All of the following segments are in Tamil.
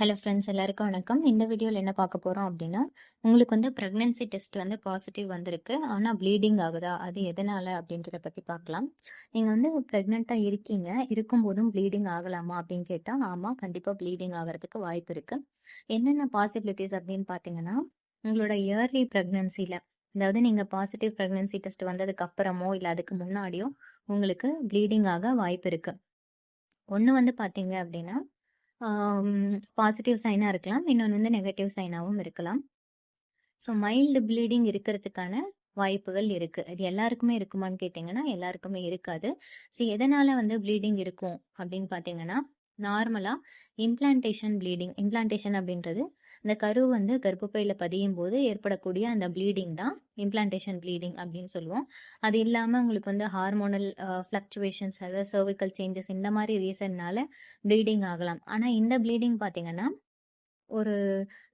ஹலோ ஃப்ரெண்ட்ஸ், எல்லாருக்கும் வணக்கம். இந்த வீடியோவில் என்ன பார்க்க போகிறோம் அப்படின்னா, உங்களுக்கு வந்து ப்ரெக்னென்சி டெஸ்ட் வந்து பாசிட்டிவ் வந்திருக்கு. ஆனால் ப்ளீடிங் ஆகுதா, அது எதனால் அப்படின்றத பற்றி பார்க்கலாம். நீங்கள் வந்து ப்ரெக்னெண்ட்டாக இருக்கீங்க, இருக்கும்போதும் ப்ளீடிங் ஆகலாமா அப்படின்னு கேட்டால், ஆமாம், கண்டிப்பாக ப்ளீடிங் ஆகிறதுக்கு வாய்ப்பு இருக்குது. என்னென்ன பாசிபிலிட்டிஸ் அப்படின்னு பார்த்தீங்கன்னா, உங்களோட இயர்லி ப்ரெக்னென்சியில், அதாவது நீங்கள் பாசிட்டிவ் ப்ரெக்னென்சி டெஸ்ட் வந்ததுக்கு அப்புறமோ இல்லை அதுக்கு முன்னாடியோ உங்களுக்கு ப்ளீடிங் ஆக வாய்ப்பு இருக்குது. ஒன்று வந்து பார்த்தீங்க அப்படின்னா, பாசிட்டிவ் சைனாக இருக்கலாம், இன்னொன்று வந்து நெகட்டிவ் சைனாகவும் இருக்கலாம். ஸோ மைல்டு ப்ளீடிங் இருக்கிறதுக்கான வாய்ப்புகள் இருக்குது. இது எல்லாருக்குமே இருக்குமான்னு கேட்டிங்கன்னா எல்லாருக்குமே இருக்காது. ஸோ எதனால் வந்து ப்ளீடிங் இருக்கும் அப்படின்னு பார்த்தீங்கன்னா, நார்மலாக இம்ப்ளான்டேஷன் அப்படின்றது இந்த கரு வந்து கர்ப்பப்பையில் பதியும் போது ஏற்படக்கூடிய அந்த ப்ளீடிங் தான் இம்ப்ளான்டேஷன் ப்ளீடிங் அப்படின்னு சொல்லுவோம். அது இல்லாமல் உங்களுக்கு வந்து ஹார்மோனல் ஃப்ளக்சுவேஷன்ஸ், அதாவது சர்விக்கல் சேஞ்சஸ், இந்த மாதிரி ரீசன்னால ப்ளீடிங் ஆகலாம். ஆனால் இந்த ப்ளீடிங் பார்த்தீங்கன்னா ஒரு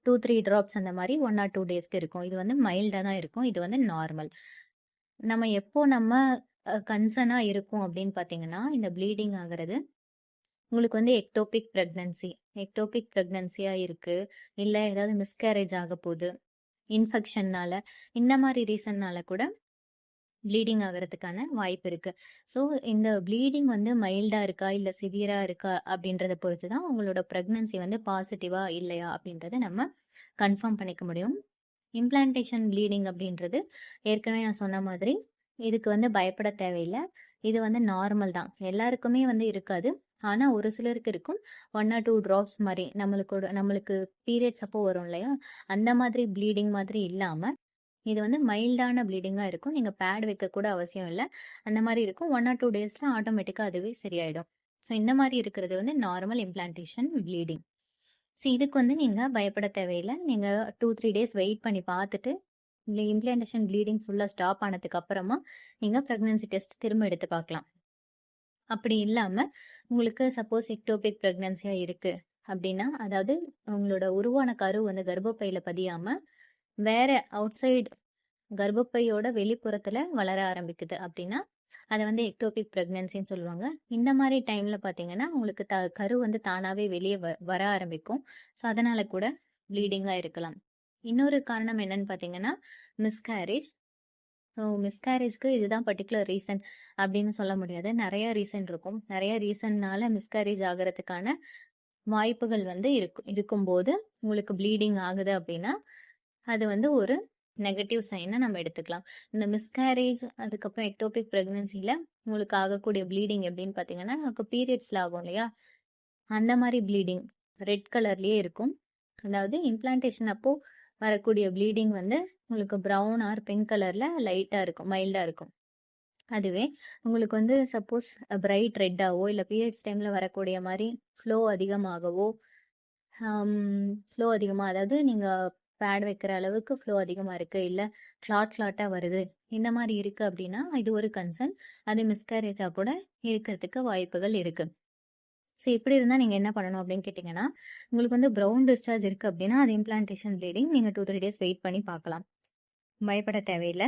2-3 ட்ராப்ஸ் அந்த மாதிரி 1 or 2 டேஸ்க்கு இருக்கும். இது வந்து மைல்டாக தான் இருக்கும். இது வந்து நார்மல். நம்ம கன்சர்னாக இருக்கும் அப்படின்னு பார்த்தீங்கன்னா, இந்த ப்ளீடிங் ஆகிறது உங்களுக்கு வந்து எக்டோபிக் ப்ரெக்னன்சியாக இருக்குது, இல்லை ஏதாவது மிஸ்கேரேஜ் ஆக போகுது, இன்ஃபெக்ஷன்னால, இந்த மாதிரி ரீசன்னால கூட ப்ளீடிங் ஆகிறதுக்கான வாய்ப்பு இருக்குது. ஸோ இந்த ப்ளீடிங் வந்து மைல்டாக இருக்கா இல்லை சிவியராக இருக்கா அப்படின்றத பொறுத்து தான் உங்களோட ப்ரெக்னன்சி வந்து பாசிட்டிவா இல்லையா அப்படின்றத நம்ம கன்ஃபார்ம் பண்ணிக்க முடியும். இம்ப்ளான்டேஷன் ப்ளீடிங் அப்படின்றது ஏற்கனவே நான் சொன்ன மாதிரி இதுக்கு வந்து பயப்பட தேவையில்லை. இது வந்து நார்மல் தான், எல்லாருக்குமே வந்து இருக்காது. ஆனால் ஒரு சிலருக்கு இருக்கும். 1 or 2 ட்ராப்ஸ் மாதிரி நம்மளுக்கு பீரியட்ஸ் அப்போ வரும் இல்லையா, அந்த மாதிரி ப்ளீடிங் மாதிரி இல்லாமல் இது வந்து மைல்டான ப்ளீடிங்காக இருக்கும். நீங்கள் பேட் வைக்க கூட அவசியம் இல்லை, அந்த மாதிரி இருக்கும். 1 or 2 டேஸில் ஆட்டோமேட்டிக்காக அதுவே சரியாயிடும். ஸோ இந்த மாதிரி இருக்கிறது வந்து நார்மல் இம்ப்ளான்டேஷன் ப்ளீடிங். ஸோ இதுக்கு வந்து நீங்கள் பயப்பட தேவையில்லை. நீங்கள் 2-3 டேஸ் வெயிட் பண்ணி பார்த்துட்டு இந்த இம்ப்ளான்டேஷன் ப்ளீடிங் ஃபுல்லாக ஸ்டாப் ஆனதுக்கு அப்புறமா நீங்கள் ப்ரெக்னன்சி டெஸ்ட் திரும்ப எடுத்து பார்க்கலாம். அப்படி இல்லாமல் உங்களுக்கு சப்போஸ் எக்டோபிக் ப்ரெக்னன்சியாக இருக்குது அப்படின்னா, அதாவது உங்களோட உருவான கரு வந்து கர்ப்பப்பையில் பதியாமல் வேற அவுட் சைடு கர்ப்பப்பையோட வெளிப்புறத்துல வளர ஆரம்பிக்குது அப்படின்னா அதை வந்து எக்டோபிக் ப்ரெக்னன்சின்னு சொல்லுவாங்க. இந்த மாதிரி டைம்ல பாத்தீங்கன்னா உங்களுக்கு கரு வந்து தானாவே வெளியே வர ஆரம்பிக்கும். ஸோ அதனால கூட ப்ளீடிங்கா இருக்கலாம். இன்னொரு காரணம் என்னன்னு பாத்தீங்கன்னா மிஸ்கேரேஜ். ஸோ மிஸ்கேரேஜ்க்கு இதுதான் பர்டிகுலர் ரீசன் அப்படின்னு சொல்ல முடியாது, நிறைய ரீசன் இருக்கும். நிறைய ரீசன்னால மிஸ்கேரேஜ் ஆகிறதுக்கான வாய்ப்புகள் வந்து இருக்கும்போது உங்களுக்கு ப்ளீடிங் ஆகுது அப்படின்னா அது வந்து ஒரு நெகட்டிவ் சைனை நம்ம எடுத்துக்கலாம். இந்த மிஸ்கேரேஜ் அதுக்கப்புறம் எக்டோபிக் ப்ரெக்னன்சியில் உங்களுக்கு ஆகக்கூடிய ப்ளீடிங் எப்படின்னு பார்த்தீங்கன்னா, நமக்கு பீரியட்ஸில் ஆகும் இல்லையா, அந்த மாதிரி ப்ளீடிங் ரெட் கலர்லேயே இருக்கும். அதாவது இம்ப்ளான்டேஷன் அப்போது வரக்கூடிய ப்ளீடிங் வந்து உங்களுக்கு ப்ரௌன் ஆர் பிங்க் கலரில் லைட்டாக இருக்கும், மைல்டாக இருக்கும். அதுவே உங்களுக்கு வந்து சப்போஸ் பிரைட் ரெட்டாவோ இல்லை பீரியட்ஸ் டைமில் வரக்கூடிய மாதிரி ஃப்ளோ அதிகமாகவோ, அதாவது நீங்கள் பேட் வைக்கிற அளவுக்கு ஃப்ளோ அதிகமாக இருக்குது, இல்லை கிளாட்டாக வருது, இந்த மாதிரி இருக்குது அப்படின்னா இது ஒரு கன்சர்ன். அது மிஸ்கேரேஜாக கூட இருக்கிறதுக்கு வாய்ப்புகள் இருக்குது. ஸோ இப்படி இருந்தால் நீங்கள் என்ன பண்ணணும் அப்படின்னு கேட்டிங்கன்னா, உங்களுக்கு வந்து ப்ரௌன் டிஸ்சார்ஜ் இருக்குது அப்படின்னா அது இம்ப்ளான்டேஷன் ப்ளீடிங். நீங்கள் 2-3 டேஸ் வெயிட் பண்ணி பார்க்கலாம், பயப்பட தேவையில்லை.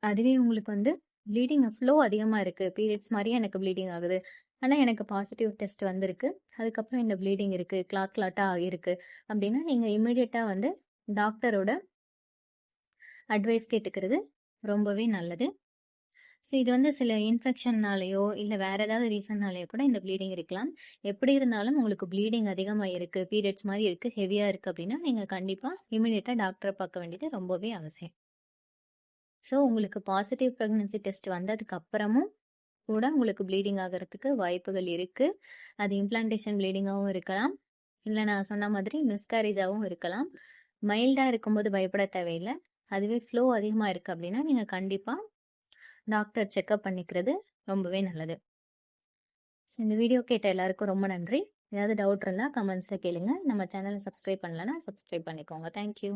அதுவே உங்களுக்கு வந்து ப்ளீடிங் ஃப்ளோ அதிகமாக இருக்குது, பீரியட்ஸ் மாதிரியே எனக்கு ப்ளீடிங் ஆகுது, ஆனால் எனக்கு பாசிட்டிவ் டெஸ்ட் வந்திருக்கு, அதுக்கப்புறம் இந்த ப்ளீடிங் இருக்குது, கிளாட்டாக இருக்குது அப்படின்னா நீங்கள் இம்மிடியட்டாக வந்து டாக்டரோட அட்வைஸ் கேட்டுக்கிறது ரொம்பவே நல்லது. ஸோ இது வந்து சில இன்ஃபெக்ஷன்னாலேயோ இல்லை வேற ஏதாவது ரீசன்னாலேயோ கூட இந்த ப்ளீடிங் இருக்கலாம். எப்படி இருந்தாலும் உங்களுக்கு ப்ளீடிங் அதிகமாக இருக்குது, பீரியட்ஸ் மாதிரி இருக்குது, ஹெவியாக இருக்குது அப்படின்னா நீங்கள் கண்டிப்பாக இமீடியட்டாக டாக்டரை பார்க்க வேண்டியது ரொம்பவே அவசியம். ஸோ உங்களுக்கு பாசிட்டிவ் ப்ரெக்னன்சி டெஸ்ட் வந்ததுக்கு அப்புறமும் கூட உங்களுக்கு ப்ளீடிங் ஆகிறதுக்கு வாய்ப்புகள் இருக்குது. அது இம்ப்ளான்டேஷன் ப்ளீடிங்காகவும் இருக்கலாம், இல்லை நான் சொன்ன மாதிரி மிஸ்கேரேஜாகவும் இருக்கலாம். மைல்டாக இருக்கும்போது பயப்பட தேவையில்லை. அதுவே ஃப்ளோ அதிகமாக இருக்குது அப்படின்னா நீங்கள் கண்டிப்பாக டாக்டர் செக்அப் பண்ணிக்கிறது ரொம்பவே நல்லது. ஸோ இந்த வீடியோ கேட்ட எல்லாருக்கும் ரொம்ப நன்றி. ஏதாவது டவுட் இருந்தால் கமெண்ட்ஸில் கேளுங்க. நம்ம சேனலை சப்ஸ்கிரைப் பண்ணலன்னா சப்ஸ்கிரைப் பண்ணிக்கோங்க. தேங்க்யூ.